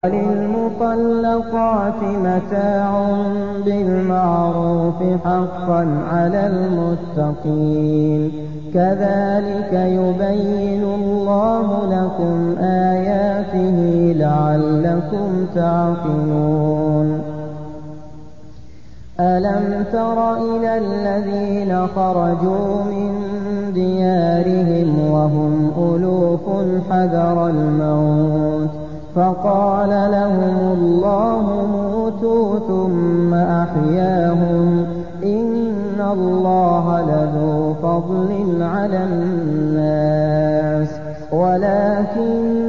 وللمطلقات متاع بالمعروف حقا على المتقين كذلك يبين الله لكم آياته لعلكم تعقلون ألم تر إلى الذين خرجوا من ديارهم وهم ألوف حذر الموت فقال لهم الله موتوا ثم أحياهم إن الله لذو فضل على الناس ولكن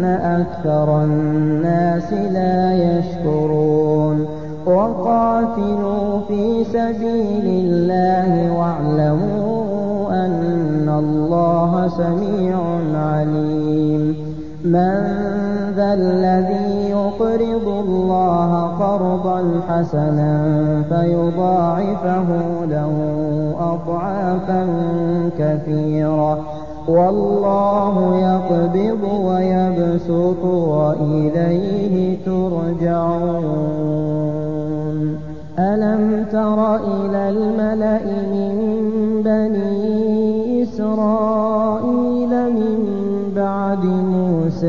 أكثر الناس لا يشكرون وقاتلوا في سبيل الله واعلموا أن الله سميع عليم من ذا الذي يقرض الله قرضا حسنا فيضاعفه له أضعافا كثيرة والله يقبض ويبسط وإليه ترجعون ألم تر إلى الملأ من بني إسرائيل من بعد موسى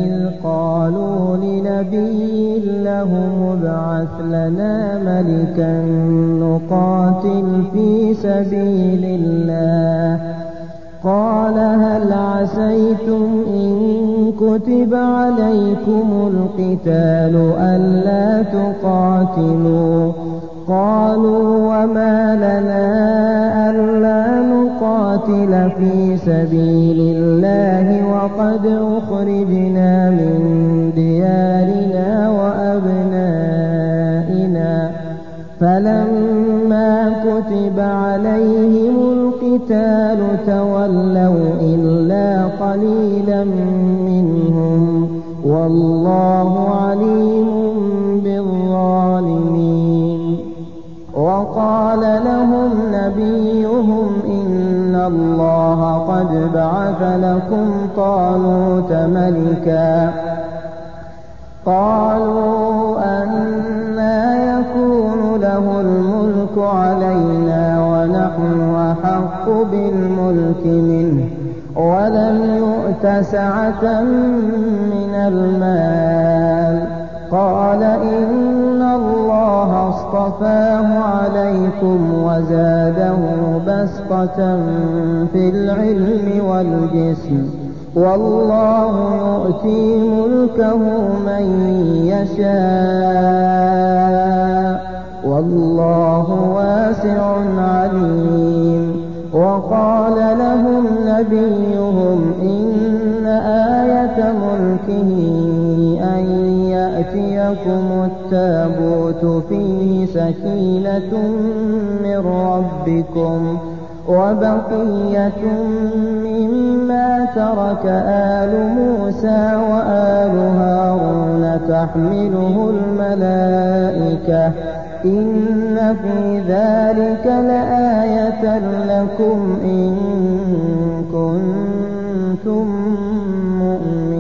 إذ قالوا لنبي له ابعث لنا ملكا نقاتل في سبيل الله قال هل عسيتم إن كتب عليكم القتال ألا تقاتلوا قالوا وما لنا ألا نقاتل في سبيل الله وقد أخرجنا من ديارنا وأبنائنا فلما كتب عليهم القتال تولوا إلا قليلا منهم والله عليم بالظالمين وقال لهم نبيهم إن الله قد بعث لكم طالوت ملكا قالوا أنى يكون له الملك علينا ونحن أحق بالملك منه ولم يؤت سعة من المال قال إن الله اصطفاه عليكم وزاده بسطة في العلم والجسم والله يؤتي ملكه من يشاء والله واسع عليم وقال لهم نبيهم إن آية ملكه أن يأتيكم التابوت فيه سكينة من ربكم وبقية مما ترك آل موسى وآل هارون تحمله الملائكة إن في ذلك لآية لكم إن كنتم مؤمنين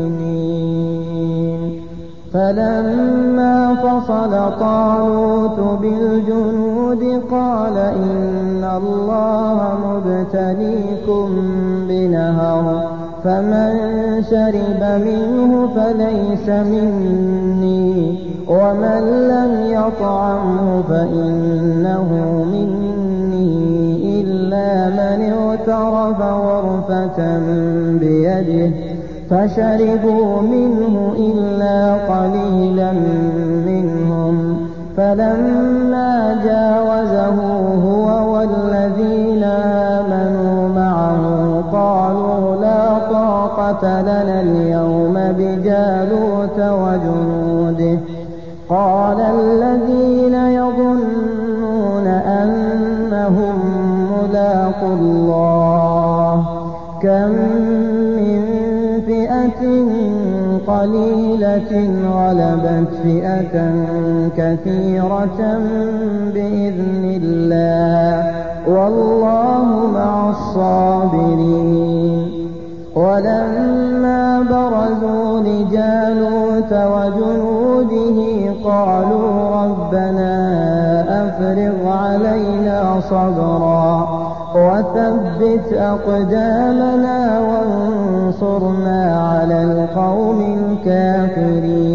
فلما فصل طالوت بالجنود قال إن الله مبتليكم بنهر فمن شرب منه فليس مني ومن لم يطعمه فإنه مني إلا من اغترف غرفة بيده فشربوا منه إلا قليلا منهم فلما جاوزه هو والذين آمنوا معه قالوا لا طاقة لنا اليوم بجالوت وجنوده قال الذين يظنون أنهم ملاقو الله كم من فئة قليلة غلبت فئة كثيرة بإذن الله والله مع الصابرين ولما برزوا لجالوت وجنوده قالوا ربنا أفرغ علينا صبرا وثبت أقدامنا وانصرنا على القوم الكافرين